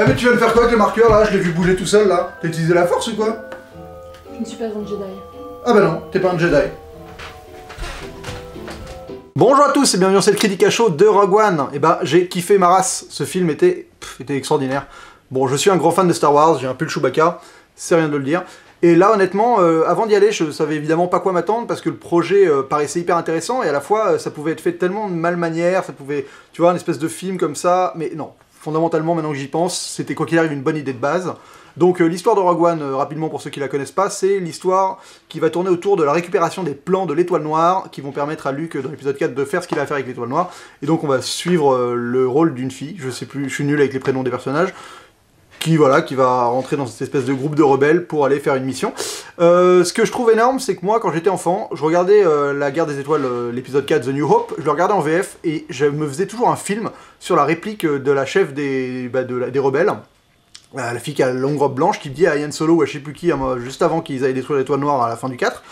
Ah mais tu viens de faire quoi avec le marqueur là? Je l'ai vu bouger tout seul là. T'as utilisé la force ou quoi? Je ne suis pas un Jedi. Ah bah non, t'es pas un Jedi. Bonjour à tous et bienvenue dans cette critique à chaud de Rogue One. Et bah j'ai kiffé ma race, ce film était extraordinaire. Bon, je suis un grand fan de Star Wars, j'ai un pull Chewbacca, c'est rien de le dire. Et là honnêtement, avant d'y aller, je savais évidemment pas quoi m'attendre parce que le projet paraissait hyper intéressant et à la fois ça pouvait être fait de tellement de mal manière, ça pouvait, tu vois, une espèce de film comme ça, mais non. Fondamentalement, maintenant que j'y pense, c'était quoi qu'il arrive une bonne idée de base. Donc l'histoire de Rogue One, rapidement pour ceux qui la connaissent pas, c'est l'histoire qui va tourner autour de la récupération des plans de l'étoile noire qui vont permettre à Luke dans l'épisode 4 de faire ce qu'il a à faire avec l'étoile noire. Et donc on va suivre le rôle d'une fille, je sais plus, je suis nul avec les prénoms des personnages, qui va rentrer dans cette espèce de groupe de rebelles pour aller faire une mission. Ce que je trouve énorme, c'est que moi, quand j'étais enfant, je regardais La Guerre des Étoiles, l'épisode 4, The New Hope, je le regardais en VF, et je me faisais toujours un film sur la réplique de la chef des rebelles, la fille qui a la longue robe blanche, qui dit à Yann Solo, ou à je sais plus qui, juste avant qu'ils aillent détruire l'étoile noire à la fin du 4,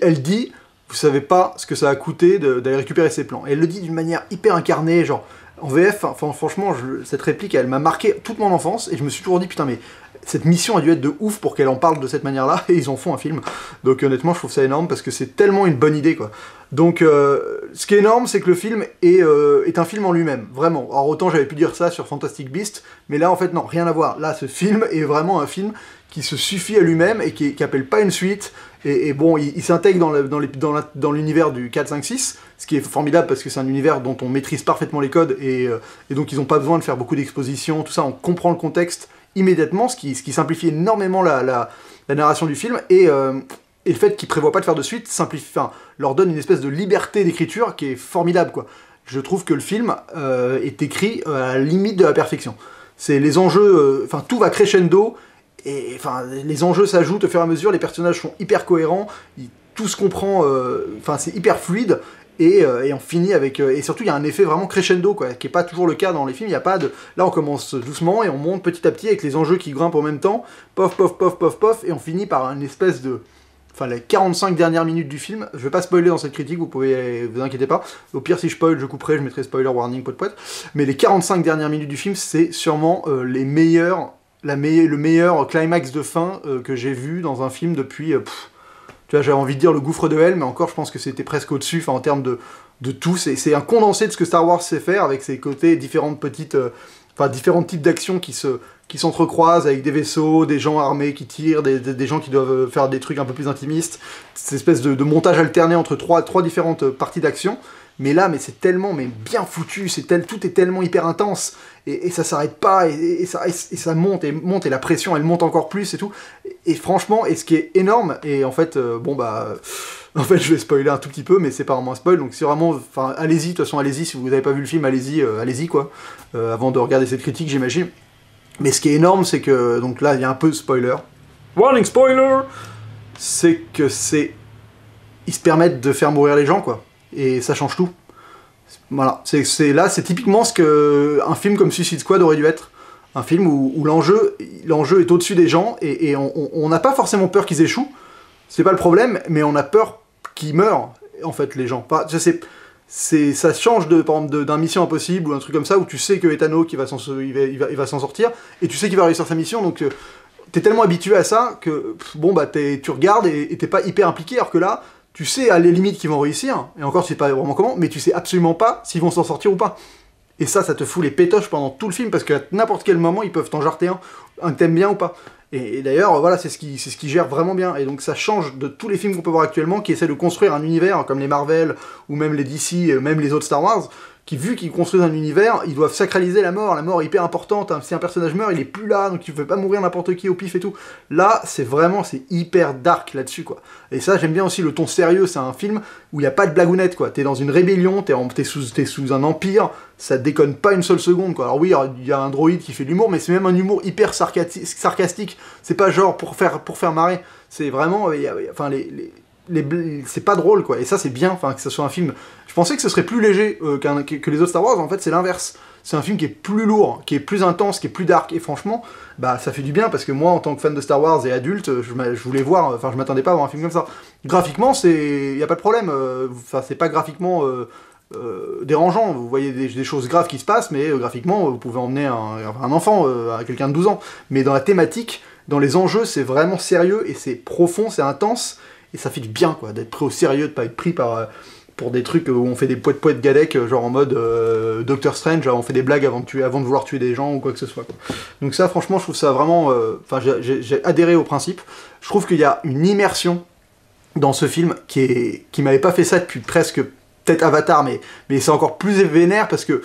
elle dit, vous savez pas ce que ça a coûté d'aller récupérer ces plans. Et elle le dit d'une manière hyper incarnée, genre... En VF, enfin, franchement, cette réplique, elle m'a marqué toute mon enfance, et je me suis toujours dit, putain, mais cette mission a dû être de ouf pour qu'elle en parle de cette manière-là, et ils en font un film. Donc honnêtement, je trouve ça énorme, parce que c'est tellement une bonne idée, quoi. Donc, ce qui est énorme, c'est que le film est un film en lui-même, vraiment. Alors autant j'avais pu dire ça sur Fantastic Beasts, mais là, en fait, non, rien à voir. Là, ce film est vraiment un film qui se suffit à lui-même, et qui appelle pas une suite, et bon, il s'intègre dans l'univers du 4, 5, 6, ce qui est formidable parce que c'est un univers dont on maîtrise parfaitement les codes, et donc ils n'ont pas besoin de faire beaucoup d'expositions, tout ça, on comprend le contexte immédiatement, ce qui simplifie énormément la narration du film, et le fait qu'ils prévoient pas de faire de suite, leur donne une espèce de liberté d'écriture qui est formidable, quoi. Je trouve que le film est écrit à la limite de la perfection. C'est les enjeux, tout va crescendo, et les enjeux s'ajoutent au fur et à mesure, les personnages sont hyper cohérents, tout se comprend, c'est hyper fluide, et on finit avec... et surtout, il y a un effet vraiment crescendo, quoi, qui n'est pas toujours le cas dans les films, il n'y a pas de... Là, on commence doucement, et on monte petit à petit avec les enjeux qui grimpent en même temps, pof, pof, pof, pof, pof, et on finit par une espèce de... les 45 dernières minutes du film, je vais pas spoiler dans cette critique, vous inquiétez pas, au pire si je spoil, je couperai, je mettrai spoiler warning, pote, mais les 45 dernières minutes du film, c'est sûrement le meilleur climax de fin que j'ai vu dans un film depuis... tu vois, j'avais envie de dire le gouffre de Hell, mais encore, je pense que c'était presque au-dessus, en termes de tout. C'est un condensé de ce que Star Wars sait faire, avec ses côtés différents types d'actions qui s'entrecroisent, avec des vaisseaux, des gens armés qui tirent, des gens qui doivent faire des trucs un peu plus intimistes. Cette espèce de montage alterné entre trois différentes parties d'action. Mais là, c'est tellement bien foutu, tout est tellement hyper intense, et ça s'arrête pas, et ça monte, et la pression, elle monte encore plus, et tout. Et franchement, et ce qui est énorme, et en fait, en fait, je vais spoiler un tout petit peu, mais c'est pas vraiment un spoil, donc c'est vraiment, allez-y, de toute façon, allez-y, si vous n'avez pas vu le film, allez-y, quoi, avant de regarder cette critique, j'imagine. Mais ce qui est énorme, c'est que, donc là, il y a un peu de spoiler. Warning spoiler! C'est que ils se permettent de faire mourir les gens, quoi. Et ça change tout. Voilà, c'est typiquement ce qu'un film comme Suicide Squad aurait dû être. Un film où l'enjeu est au-dessus des gens, et on n'a pas forcément peur qu'ils échouent, c'est pas le problème, mais on a peur qu'ils meurent, en fait, les gens. Ça change par exemple d'un Mission Impossible ou un truc comme ça, où tu sais que Ethan il va s'en sortir, et tu sais qu'il va réussir sa mission, donc t'es tellement habitué à ça que, tu regardes et t'es pas hyper impliqué, alors que là, tu sais à les limites qu'ils vont réussir, et encore tu sais pas vraiment comment, mais tu sais absolument pas s'ils vont s'en sortir ou pas. Et ça te fout les pétoches pendant tout le film, parce qu'à n'importe quel moment, ils peuvent t'en jarter un que t'aimes bien ou pas. Et d'ailleurs, voilà, c'est ce qui gère vraiment bien. Et donc ça change de tous les films qu'on peut voir actuellement, qui essaient de construire un univers, comme les Marvel, ou même les DC, même les autres Star Wars, qui, vu qu'ils construisent un univers, ils doivent sacraliser la mort est hyper importante, hein. Si un personnage meurt, il est plus là, donc tu ne peux pas mourir n'importe qui au pif et tout. Là, c'est hyper dark là-dessus, quoi. Et ça, j'aime bien aussi le ton sérieux, c'est un film où il n'y a pas de blagounette, quoi. T'es dans une rébellion, t'es sous un empire, ça déconne pas une seule seconde, quoi. Alors oui, il y a un droïde qui fait de l'humour, mais c'est même un humour hyper sarcastique, c'est pas genre pour faire marrer, c'est vraiment, c'est pas drôle, quoi, et ça c'est bien, que ce soit un film... Je pensais que ce serait plus léger que les autres Star Wars, en fait c'est l'inverse. C'est un film qui est plus lourd, qui est plus intense, qui est plus dark, et franchement, ça fait du bien, parce que moi, en tant que fan de Star Wars et adulte, je voulais voir, je m'attendais pas à voir un film comme ça. Graphiquement, y a pas de problème, c'est pas graphiquement dérangeant. Vous voyez des choses graves qui se passent, mais graphiquement, vous pouvez emmener un enfant, à quelqu'un de 12 ans. Mais dans la thématique, dans les enjeux, c'est vraiment sérieux, et c'est profond, c'est intense, et ça fait du bien, quoi, d'être pris au sérieux, de pas être pris pour des trucs où on fait des poètes gadec, genre en mode Doctor Strange, genre on fait des blagues avant de vouloir tuer des gens ou quoi que ce soit, quoi. Donc ça, franchement, je trouve ça vraiment... Enfin, j'ai adhéré au principe. Je trouve qu'il y a une immersion dans ce film qui m'avait pas fait ça depuis presque... Peut-être Avatar, mais c'est encore plus vénère parce que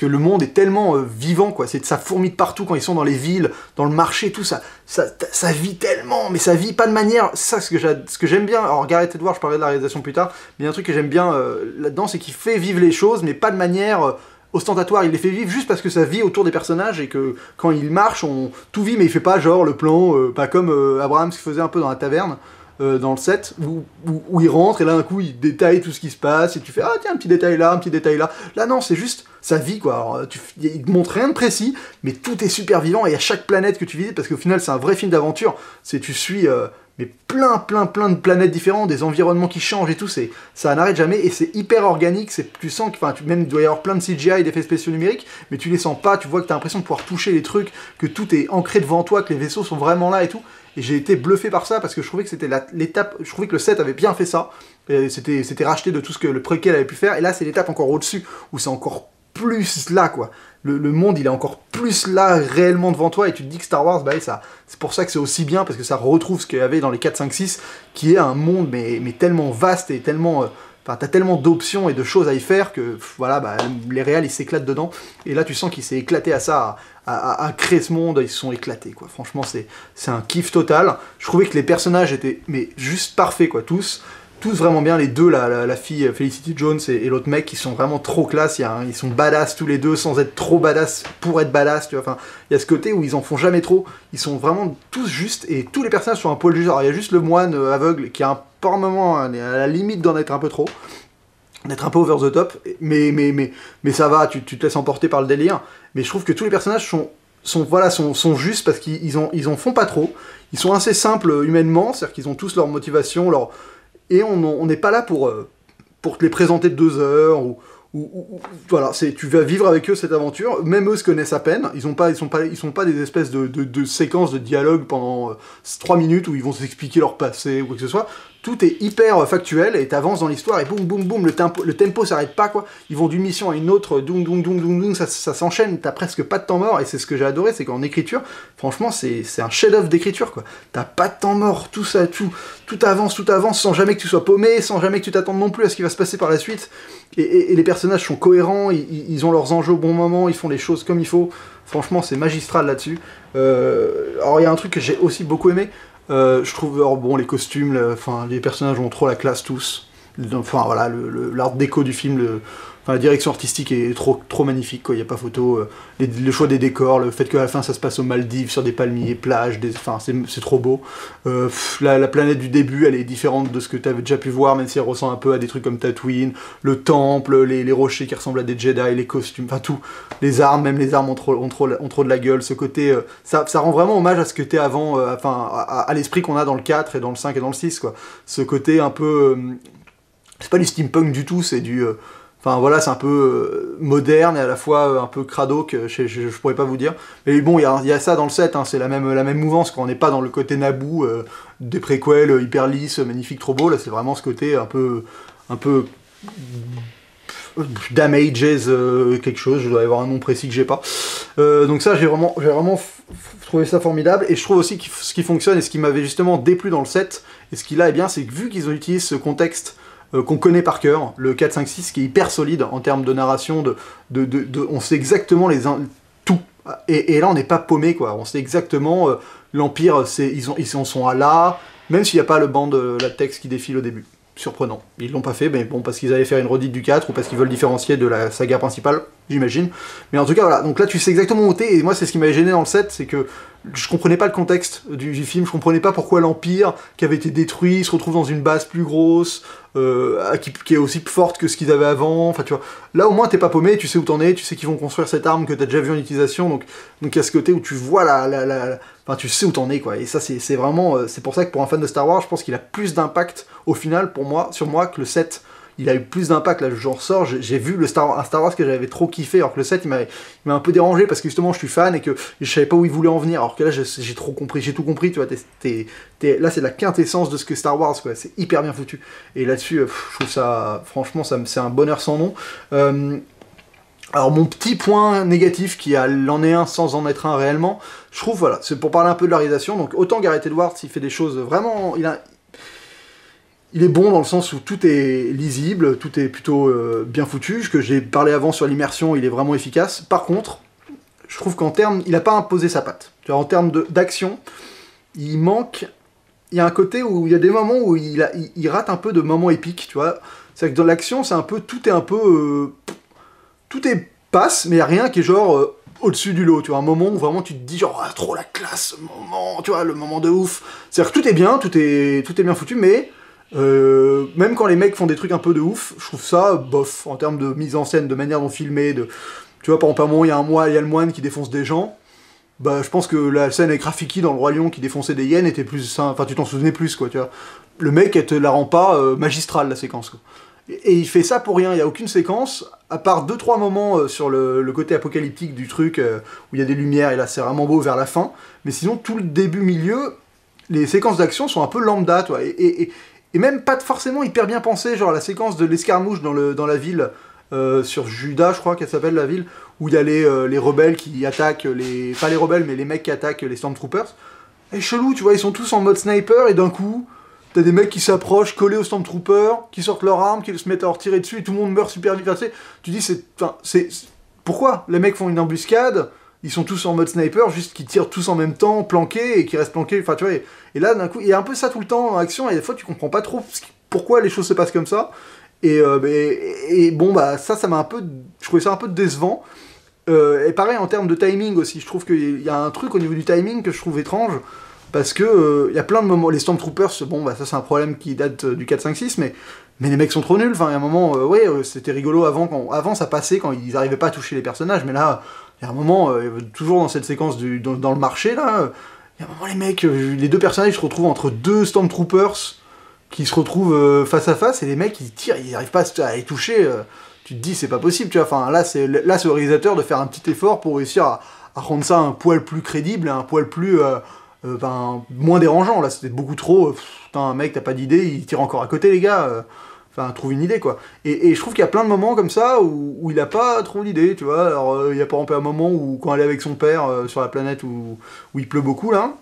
le monde est tellement vivant, quoi. Ça fourmille de partout quand ils sont dans les villes, dans le marché, tout ça. Ça vit tellement, mais ça vit pas de manière... Ça, ce que j'aime bien... Alors, Gareth Edwards, je parlerai de la réalisation plus tard, mais il y a un truc que j'aime bien là-dedans, c'est qu'il fait vivre les choses, mais pas de manière... ostentatoire, il les fait vivre juste parce que ça vit autour des personnages et que quand il marche, tout vit, mais il fait pas genre le plan, pas comme Abrahams qui faisait un peu dans la taverne, dans le set, où il rentre et là d'un coup il détaille tout ce qui se passe et tu fais ah tiens un petit détail là, un petit détail là. Là non, c'est juste ça vit quoi. Alors, il te montre rien de précis, mais tout est super vivant et à chaque planète que tu visites, parce qu'au final c'est un vrai film d'aventure, tu suis mais plein de planètes différentes, des environnements qui changent et tout, ça n'arrête jamais et c'est hyper organique, tu sens que, même il doit y avoir plein de CGI et d'effets spéciaux numériques, mais tu les sens pas, tu vois que t'as l'impression de pouvoir toucher les trucs, que tout est ancré devant toi, que les vaisseaux sont vraiment là et tout, et j'ai été bluffé par ça parce que je trouvais que c'était l'étape, je trouvais que le set avait bien fait ça, c'était racheté de tout ce que le préquel avait pu faire, et là c'est l'étape encore au-dessus, où c'est encore plus là quoi. Le monde il est encore plus là réellement devant toi et tu te dis que Star Wars, c'est pour ça que c'est aussi bien, parce que ça retrouve ce qu'il y avait dans les 4, 5, 6, qui est un monde mais tellement vaste et tellement... Enfin, t'as tellement d'options et de choses à y faire que voilà, les réals ils s'éclatent dedans, et là tu sens qu'il s'est éclaté à ça, à créer ce monde, ils se sont éclatés quoi. Franchement c'est un kiff total. Je trouvais que les personnages étaient juste parfaits quoi, tous vraiment bien, les deux, la fille Felicity Jones et l'autre mec, qui sont vraiment trop classe, ils sont badass tous les deux sans être trop badass pour être badass, tu vois, enfin, il y a ce côté où ils en font jamais trop, ils sont vraiment tous justes, et tous les personnages sont un poil juste. Alors il y a juste le moine aveugle qui a par moment à la limite d'en être un peu trop, d'être un peu over the top, mais ça va, tu te laisses emporter par le délire, mais je trouve que tous les personnages sont justes parce qu'ils en font pas trop, ils sont assez simples humainement, c'est-à-dire qu'ils ont tous leur motivation, et on n'est pas là pour te les présenter de 2 heures, voilà, tu vas vivre avec eux cette aventure, même eux se connaissent à peine, ils sont pas des espèces de séquences de dialogue pendant 3 minutes où ils vont s'expliquer leur passé ou quoi que ce soit. Tout est hyper factuel et t'avances dans l'histoire et boum boum boum, le tempo s'arrête pas quoi, ils vont d'une mission à une autre, ça s'enchaîne, t'as presque pas de temps mort, et c'est ce que j'ai adoré, c'est qu'en écriture, franchement c'est un chef-d'œuvre d'écriture quoi, t'as pas de temps mort, tout avance sans jamais que tu sois paumé, sans jamais que tu t'attendes non plus à ce qui va se passer par la suite, et les personnages sont cohérents, ils ont leurs enjeux au bon moment, ils font les choses comme il faut, franchement c'est magistral là-dessus. Alors il y a un truc que j'ai aussi beaucoup aimé, je trouve, les costumes, les personnages ont trop la classe tous. Enfin voilà, l'art déco du film, la direction artistique est trop magnifique, quoi. Il n'y a pas photo. Le choix des décors, le fait qu'à la fin ça se passe aux Maldives, sur des palmiers, plages, c'est trop beau. La planète du début, elle est différente de ce que tu avais déjà pu voir, même si elle ressemble un peu à des trucs comme Tatooine, le temple, les rochers qui ressemblent à des Jedi, les costumes, enfin tout. Les armes, même les armes ont trop de la gueule. Ce côté, ça rend vraiment hommage à ce que t'es avant, à l'esprit qu'on a dans le 4 et dans le 5 et dans le 6, quoi. Ce côté un peu... c'est pas du steampunk du tout, c'est du... Enfin voilà, c'est un peu moderne et à la fois un peu crado, que je pourrais pas vous dire. Mais bon, il y a ça dans le set, hein, c'est la même mouvance, quand on n'est pas dans le côté Naboo, des préquels hyper lisses, magnifiques, trop beau, là c'est vraiment ce côté un peu Damages, quelque chose, je dois avoir un nom précis que j'ai pas. Donc ça, j'ai vraiment trouvé ça formidable, et je trouve aussi que ce qui fonctionne, et ce qui m'avait justement déplu dans le set, et ce qui là est bien, c'est que vu qu'ils ont utilisé ce contexte qu'on connaît par cœur, le 4, 5, 6, qui est hyper solide en termes de narration, on sait exactement tout, et là on n'est pas paumé quoi, on sait exactement, l'Empire, ils en sont à là, même s'il n'y a pas le banc de latex qui défile au début. Surprenant. Ils l'ont pas fait, mais bon, parce qu'ils allaient faire une redite du 4, ou parce qu'ils veulent différencier de la saga principale, j'imagine. Mais en tout cas, voilà, donc là tu sais exactement où t'es, et moi c'est ce qui m'avait gêné dans le set, c'est que je comprenais pas le contexte du film, je comprenais pas pourquoi l'Empire, qui avait été détruit, se retrouve dans une base plus grosse, qui est aussi plus forte que ce qu'ils avaient avant, enfin tu vois. Là au moins t'es pas paumé, tu sais où t'en es, tu sais qu'ils vont construire cette arme que t'as déjà vu en utilisation, donc il y a ce côté où tu vois enfin tu sais où t'en es quoi, et ça c'est vraiment, c'est pour ça que pour un fan de Star Wars, je pense qu'il a plus d'impact au final sur moi que le 7, il a eu plus d'impact, là j'en ressors, j'ai vu un Star Wars que j'avais trop kiffé, alors que le 7 il m'a un peu dérangé parce que justement je suis fan et que je savais pas où il voulait en venir, alors que là j'ai trop compris, j'ai tout compris, tu vois, là c'est la quintessence de ce que Star Wars, quoi, c'est hyper bien foutu, et là-dessus je trouve ça, franchement c'est un bonheur sans nom. Alors mon petit point négatif, qui en est un sans en être un réellement, je trouve, voilà, c'est pour parler un peu de la réalisation, donc autant Gareth Edwards, il fait des choses vraiment, il est bon dans le sens où tout est lisible, tout est plutôt bien foutu, ce que j'ai parlé avant sur l'immersion, il est vraiment efficace. Par contre, je trouve qu'en termes, il n'a pas imposé sa patte. Tu vois, en termes d'action, il manque, il y a un côté où il y a des moments où il rate un peu de moments épiques, tu vois. C'est que dans l'action, c'est un peu, tout est passe, mais il n'y a rien qui est genre au-dessus du lot, tu vois, un moment où vraiment tu te dis genre, ah, trop la classe, ce moment, tu vois, le moment de ouf. C'est-à-dire que tout est bien, tout est bien foutu, mais même quand les mecs font des trucs un peu de ouf, je trouve ça bof, en termes de mise en scène, de manière dont filmer, tu vois, par exemple, à un moment, il y a le moine qui défonce des gens, bah, je pense que la scène avec Rafiki dans le Roi Lion qui défonçait des hyènes était plus, enfin, tu t'en souvenais plus, quoi, tu vois. Le mec, elle te la rend pas magistrale, la séquence, quoi. Et il fait ça pour rien, il n'y a aucune séquence, à part 2-3 moments sur le côté apocalyptique du truc, où il y a des lumières, et là c'est vraiment beau vers la fin, mais sinon tout le début-milieu, les séquences d'action sont un peu lambda, toi, et même pas forcément hyper bien pensées, genre la séquence de l'escarmouche dans la ville, sur Judas, je crois qu'elle s'appelle la ville, où il y a les rebelles qui attaquent, pas les rebelles, mais les mecs qui attaquent les Stormtroopers, et chelou, tu vois, ils sont tous en mode sniper, et d'un coup... T'as des mecs qui s'approchent, collés aux Stormtroopers, qui sortent leurs armes, qui se mettent à leur tirer dessus, et tout le monde meurt super vite. Enfin, tu dis, pourquoi les mecs font une embuscade, ils sont tous en mode sniper, juste qu'ils tirent tous en même temps, planqués, et qui restent planqués, enfin tu vois, et là d'un coup, il y a un peu ça tout le temps en action, et des fois tu comprends pas trop pourquoi les choses se passent comme ça, et bon bah ça m'a un peu, je trouvais ça un peu décevant, et pareil en termes de timing aussi, je trouve qu'il y a un truc au niveau du timing que je trouve étrange, parce que y a plein de moments, les Stormtroopers, bon bah ça c'est un problème qui date du 4, 5, 6, mais les mecs sont trop nuls, enfin il y a un moment, c'était rigolo avant ça passait quand ils arrivaient pas à toucher les personnages, mais là, il y a un moment, toujours dans cette séquence dans le marché là, il y a un moment les mecs, les deux personnages se retrouvent entre deux Stormtroopers, qui se retrouvent face à face, et les mecs ils tirent, ils arrivent pas à les toucher, tu te dis c'est pas possible, tu vois, enfin là c'est au réalisateur de faire un petit effort pour réussir à rendre ça un poil plus crédible, un poil plus... moins dérangeant, là c'était beaucoup trop, putain mec t'as pas d'idée, il tire encore à côté les gars, enfin trouve une idée quoi. Et je trouve qu'il y a plein de moments comme ça où il a pas trop d'idées, tu vois, alors il y a par exemple un moment où quand elle est avec son père sur la planète où il pleut beaucoup là,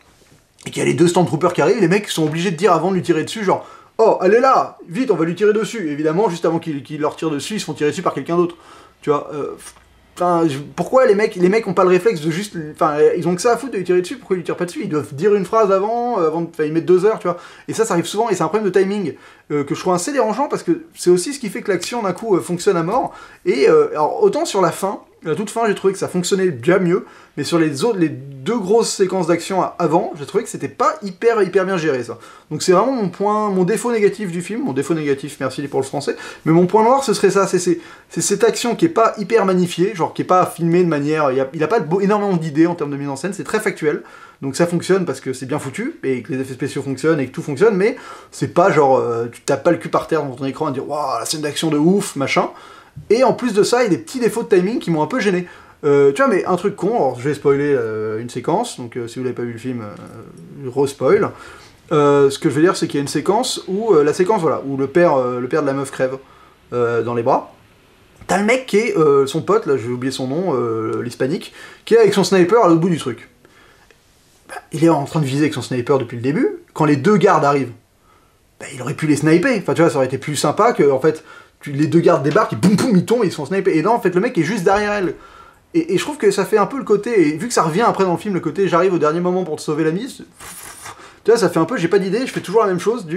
et qu'il y a les deux Stormtroopers qui arrivent, les mecs sont obligés de dire avant de lui tirer dessus genre, oh elle est là, vite on va lui tirer dessus, évidemment juste avant qu'il leur tire dessus, ils se font tirer dessus par quelqu'un d'autre, tu vois, enfin, pourquoi les mecs ont pas le réflexe de juste... Enfin, ils ont que ça à foutre de lui tirer dessus, pourquoi ils lui tirent pas dessus? Ils doivent dire une phrase avant ils mettent 2 heures, tu vois. Et ça arrive souvent, et c'est un problème de timing que je trouve assez dérangeant, parce que c'est aussi ce qui fait que l'action, d'un coup, fonctionne à mort. Et alors, autant sur la fin, la toute fin, j'ai trouvé que ça fonctionnait déjà mieux, mais sur les deux grosses séquences d'action avant, j'ai trouvé que c'était pas hyper bien géré, ça. Donc c'est vraiment mon défaut négatif du film, mon défaut négatif, merci pour le français, mais mon point noir, ce serait ça, c'est cette action qui est pas hyper magnifiée, genre qui est pas filmée de manière... Il a pas énormément d'idées en termes de mise en scène, c'est très factuel, donc ça fonctionne parce que c'est bien foutu, et que les effets spéciaux fonctionnent, et que tout fonctionne, mais c'est pas genre, tu tapes pas le cul par terre dans ton écran et dire « Waouh, la scène d'action de ouf, machin », et en plus de ça, il y a des petits défauts de timing qui m'ont un peu gêné. Tu vois, mais un truc con, alors je vais spoiler une séquence, donc si vous n'avez pas vu le film, re-spoil. Ce que je veux dire, c'est qu'il y a une séquence où, où le père de la meuf crève dans les bras. T'as le mec qui est, son pote, là, je vais oublier son nom, l'hispanique, qui est avec son sniper à l'autre bout du truc. Bah, il est en train de viser avec son sniper depuis le début, quand les deux gardes arrivent, bah, il aurait pu les sniper, enfin tu vois, ça aurait été plus sympa que, en fait, les deux gardes débarquent, et boum boum, ils tombent, et ils se font sniper. Et non, en fait, le mec est juste derrière elle. Et je trouve que ça fait un peu le côté, et vu que ça revient après dans le film, le côté j'arrive au dernier moment pour te sauver la mise, tu vois, ça fait un peu, j'ai pas d'idée, je fais toujours la même chose,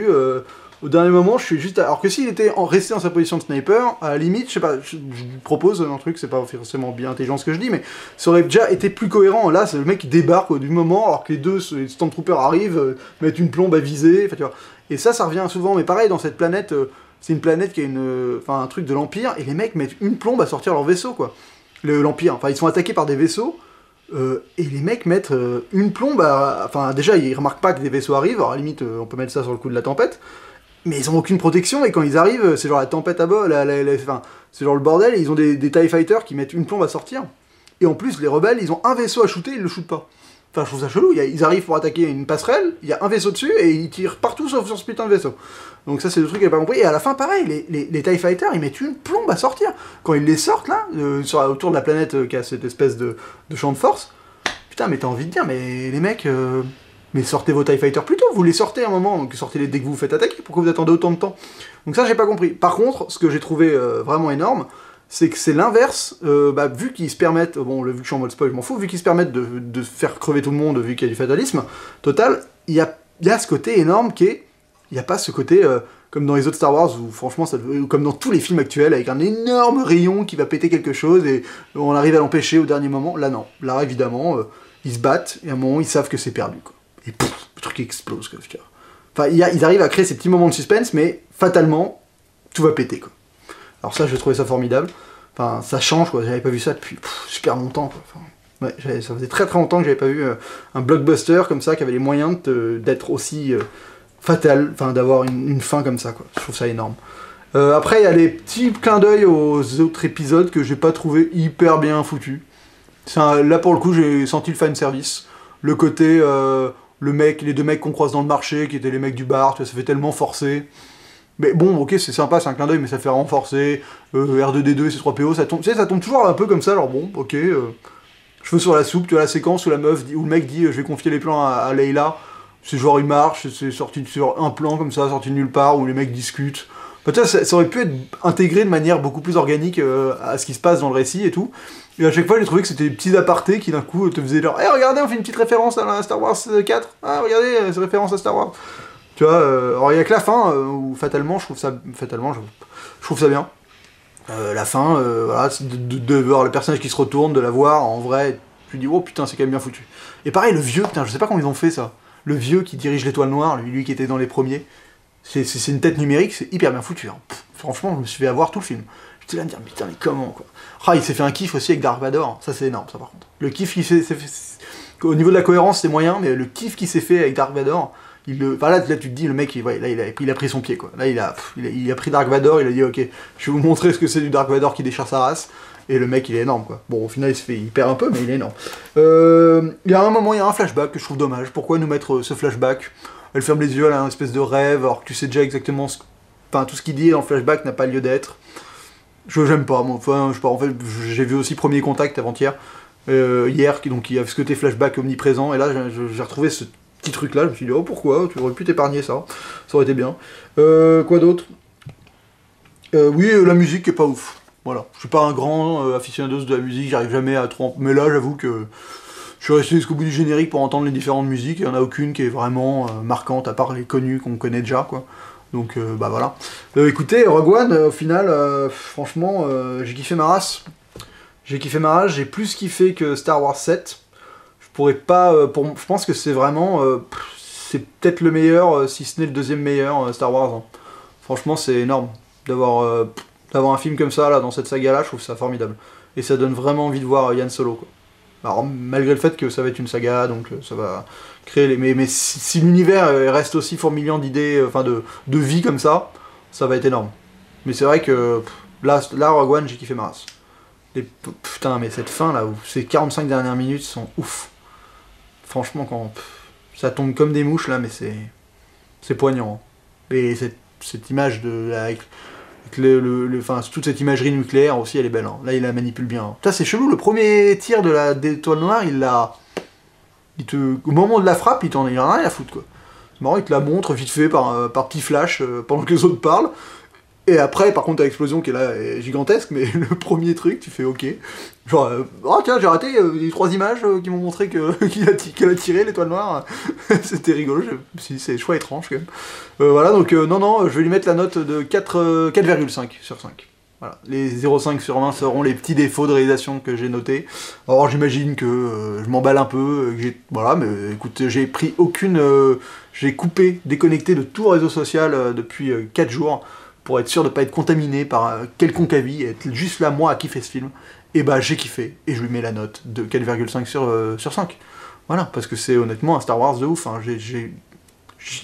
au dernier moment, je suis juste... Alors que s'il était resté dans sa position de sniper, à la limite, je sais pas, je propose un truc, c'est pas forcément bien intelligent ce que je dis, mais ça aurait déjà été plus cohérent. Là, c'est le mec qui débarque du moment, alors que les deux Stormtroopers arrivent, mettent une plombe à viser, enfin tu vois. Et ça revient souvent, mais pareil, dans cette planète, c'est une planète qui a un truc de l'Empire, et les mecs mettent une plombe à sortir leur vaisseau, quoi. L'Empire, enfin ils sont attaqués par des vaisseaux, et les mecs mettent une plombe enfin déjà ils remarquent pas que des vaisseaux arrivent, alors à la limite on peut mettre ça sur le coup de la tempête, mais ils ont aucune protection, et quand ils arrivent, c'est genre la tempête à bord, enfin, c'est genre le bordel, et ils ont des TIE Fighters qui mettent une plombe à sortir. Et en plus, les rebelles, ils ont un vaisseau à shooter, ils le shootent pas. Enfin, je trouve ça chelou, ils arrivent pour attaquer une passerelle, il y a un vaisseau dessus, et ils tirent partout sauf sur ce putain de vaisseau. Donc ça, c'est le truc que j'ai pas compris. Et à la fin, pareil, les TIE Fighters, ils mettent une plombe à sortir. Quand ils les sortent, là, autour de la planète qui a cette espèce de champ de force, putain, mais t'as envie de dire, mais les mecs... Mais sortez vos TIE Fighters plus tôt, vous les sortez à un moment, donc sortez-les dès que vous vous faites attaquer, pourquoi vous attendez autant de temps? Donc ça, j'ai pas compris. Par contre, ce que j'ai trouvé vraiment énorme, c'est que c'est l'inverse, vu qu'ils se permettent, bon, vu que je suis en mode spoil, je m'en fous, vu qu'ils se permettent de faire crever tout le monde, vu qu'il y a du fatalisme total, il y a ce côté énorme qui est, il n'y a pas ce côté, comme dans les autres Star Wars, où franchement, comme dans tous les films actuels, avec un énorme rayon qui va péter quelque chose, et on arrive à l'empêcher au dernier moment. Là, non. Là, évidemment, ils se battent, et à un moment, ils savent que c'est perdu, quoi. Et pouf, le truc explose, quoi. Enfin, ils arrivent à créer ces petits moments de suspense, mais fatalement, tout va péter, quoi. Alors ça, j'ai trouvé ça formidable. Enfin, ça change, quoi. J'avais pas vu ça depuis super longtemps, quoi. Enfin, ouais, ça faisait très très longtemps que j'avais pas vu un blockbuster comme ça, qui avait les moyens d'être aussi fatal, enfin, d'avoir une fin comme ça, quoi. Je trouve ça énorme. Après, il y a des petits clins d'œil aux autres épisodes que j'ai pas trouvé hyper bien foutus. Là, pour le coup, j'ai senti le fanservice. Le côté... les deux mecs qu'on croise dans le marché, qui étaient les mecs du bar, tu vois, ça fait tellement forcé. Mais bon, ok, c'est sympa, c'est un clin d'œil, mais ça fait renforcer. R2D2 et C3PO, ça tombe, tu sais, ça tombe toujours un peu comme ça, alors bon, ok. Cheveux sur la soupe, tu vois la séquence où où le mec dit je vais confier les plans à Leila. C'est genre, il marche, c'est sorti sur un plan comme ça, sorti de nulle part, où les mecs discutent. Enfin, tu vois, ça aurait pu être intégré de manière beaucoup plus organique à ce qui se passe dans le récit et tout. Et à chaque fois, j'ai trouvé que c'était des petits apartés qui d'un coup te faisaient genre, hey, regardez, on fait une petite référence à Star Wars 4. Ah, regardez, c'est référence à Star Wars. Tu vois, alors il y a que la fin où fatalement, je trouve ça bien. La fin, voilà, de voir le personnage qui se retourne, de la voir en vrai, tu dis, oh putain, c'est quand même bien foutu. Et pareil, le vieux, putain, je sais pas comment ils ont fait ça. Le vieux qui dirige l'étoile noire, lui qui était dans les premiers, c'est une tête numérique, c'est hyper bien foutu. Hein. Franchement, je me suis fait avoir tout le film. J'étais là à me dire, putain, mais comment, quoi. Ah, il s'est fait un kiff aussi avec Dark Vador, ça c'est énorme, ça par contre. Le kiff qui s'est fait... Au niveau de la cohérence, c'est moyen, mais le kiff qui s'est fait avec Dark Vador, enfin, là, tu te dis, le mec, il a pris son pied, quoi. Là, il a pris Dark Vador, il a dit, ok, je vais vous montrer ce que c'est du Dark Vador qui déchire sa race. Et le mec, il est énorme, quoi. Bon, au final, il perd un peu, mais il est énorme. Il y a un moment, il y a un flashback que je trouve dommage. Pourquoi nous mettre ce flashback? Elle ferme les yeux, elle a une espèce de rêve, alors que tu sais déjà exactement tout ce qu'il dit dans le flashback n'a pas lieu d'être. J'aime pas, moi. Enfin, en fait, j'ai vu aussi Premier Contact avant-hier, hier, donc il y a ce côté flashback omniprésent, et là, j'ai retrouvé ce petit truc-là, je me suis dit, oh, pourquoi? Tu aurais pu t'épargner ça, ça aurait été bien. Quoi d'autre? Oui, la musique qui est pas ouf. Voilà, je suis pas un grand aficionado de la musique, j'arrive jamais à trop... Mais là, j'avoue que je suis resté jusqu'au bout du générique pour entendre les différentes musiques, il y en a aucune qui est vraiment marquante, à part les connues qu'on connaît déjà, quoi. Donc, bah voilà. Écoutez, Rogue One, au final, franchement, j'ai kiffé ma race. J'ai kiffé ma race, j'ai plus kiffé que Star Wars 7. Je pourrais pas... je pense que c'est vraiment... c'est peut-être le meilleur, si ce n'est le deuxième meilleur Star Wars. Hein. Franchement, c'est énorme d'avoir un film comme ça, là, dans cette saga-là, je trouve ça formidable. Et ça donne vraiment envie de voir Yann Solo, quoi. Alors, malgré le fait que ça va être une saga, donc ça va créer les... Mais si l'univers reste aussi fourmillant d'idées, enfin de vie comme ça va être énorme. Mais c'est vrai que là, Rogue One, j'ai kiffé ma race. Putain, mais cette fin là, où ces 45 dernières minutes sont ouf. Franchement, quand ça tombe comme des mouches là, mais c'est poignant. Hein. Et cette image avec toute cette imagerie nucléaire aussi, elle est belle. Hein. Là, il la manipule bien. Hein. C'est chelou, le premier tir de d'étoile noire, au moment de la frappe, il en a rien à foutre, quoi. C'est marrant, il te la montre vite fait par petit flash pendant que les autres parlent. Et après, par contre, l'explosion qui est là est gigantesque, mais le premier truc, tu fais ok. Genre, oh tiens, j'ai raté les 3 images qui m'ont montré qu'elle a tiré l'étoile noire. C'était rigolo, si c'est choix étrange quand même. Voilà, donc non, je vais lui mettre la note de 4,5 sur 5. Voilà. Les 0,5 sur 20 seront les petits défauts de réalisation que j'ai notés. Alors j'imagine que je m'emballe un peu, voilà, mais écoute, j'ai pris j'ai coupé, déconnecté de tout réseau social depuis 4 jours, pour être sûr de ne pas être contaminé par quelconque avis, et être juste là, moi, à kiffer ce film. Et bah j'ai kiffé, et je lui mets la note de 4,5 sur 5. Voilà, parce que c'est honnêtement un Star Wars de ouf, hein.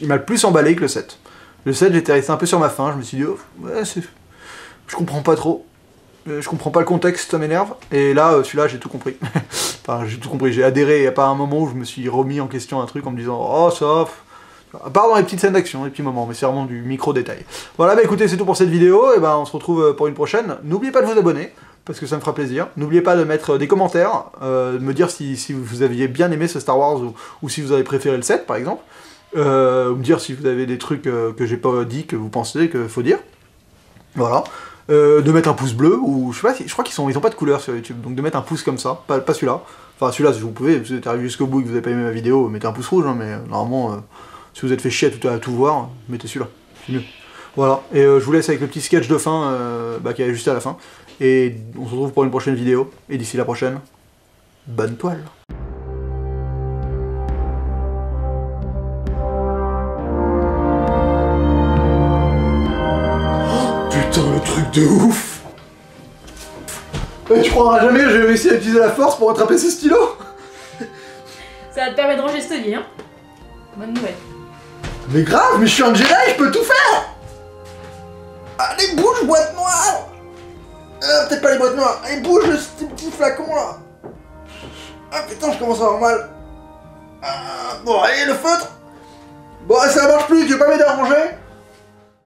Il m'a le plus emballé que le 7. Le 7, j'étais resté un peu sur ma faim, je me suis dit, oh, ouais, je comprends pas trop. Je comprends pas le contexte, ça m'énerve. Et là, celui-là, j'ai tout compris. Enfin, j'ai tout compris, j'ai adhéré, il n'y a pas un moment où je me suis remis en question un truc en me disant, oh, ça... À part dans les petites scènes d'action, les petits moments, mais c'est vraiment du micro-détail. Voilà, bah écoutez, c'est tout pour cette vidéo, et ben on se retrouve pour une prochaine. N'oubliez pas de vous abonner, parce que ça me fera plaisir. N'oubliez pas de mettre des commentaires, de me dire si vous aviez bien aimé ce Star Wars, ou si vous avez préféré le 7, par exemple. Ou me dire si vous avez des trucs que j'ai pas dit, que vous pensez qu'il faut dire. Voilà. De mettre un pouce bleu, ou je sais pas, je crois ils ont pas de couleur sur YouTube, donc de mettre un pouce comme ça, pas celui-là. Enfin celui-là si vous pouvez, si vous êtes arrivé jusqu'au bout et que vous avez pas aimé ma vidéo, mettez un pouce rouge, hein, mais normalement, si vous êtes fait chier à tout voir, mettez celui-là, c'est mieux. Voilà, et je vous laisse avec le petit sketch de fin qui est juste à la fin, et on se retrouve pour une prochaine vidéo, et d'ici la prochaine, bonne toile. Putain, le truc de ouf! Tu croiras jamais que j'ai réussi à utiliser la force pour attraper ce stylo! Ça va te permettre de ranger ce lit, hein. Bonne nouvelle. Mais grave, mais je suis un Jedi, je peux tout faire! Allez, bouge, boîte noire! Peut-être pas les boîtes noires, allez, bouge ce petit flacon là! Ah putain, je commence à avoir mal! Bon, allez, le feutre! Bon, ça marche plus, tu veux pas m'aider à ranger?